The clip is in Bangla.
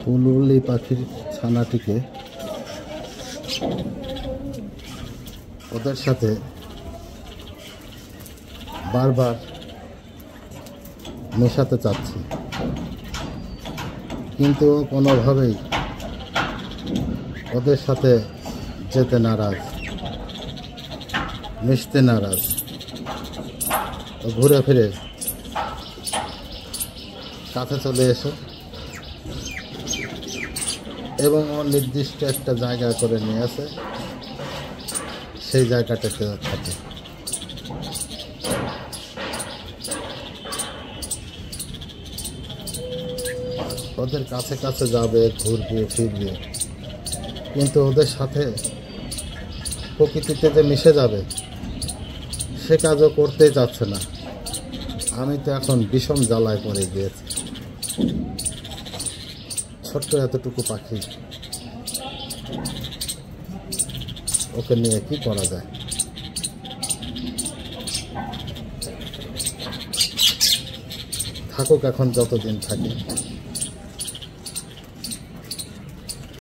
বুলবুলি পাখির ছানাটিকে ওদের সাথে বারবার মেশাতে চাচ্ছি, কিন্তু কোনোভাবেই ওদের সাথে যেতে নারাজ, মিশতে নারাজ। তো ঘুরে ফিরে কাছে চলে এসে এবং ওর নির্দিষ্ট একটা জায়গা করে নিয়ে আসে, সেই জায়গাটাতে থাকে। ওদের কাছে কাছে যাবে, ঘুরবে ফিরবে, কিন্তু ওদের সাথে প্রকৃতিতে যে মিশে যাবে সে কাজও করতেই যাচ্ছে না। আমি তো এখন ভীষণ জ্বালায় পড়ে গিয়েছি। ছোট্ট এতটুকু পাখি, ওকে নিয়ে কি করা যায়? থাকুক এখন যতদিন থাকে।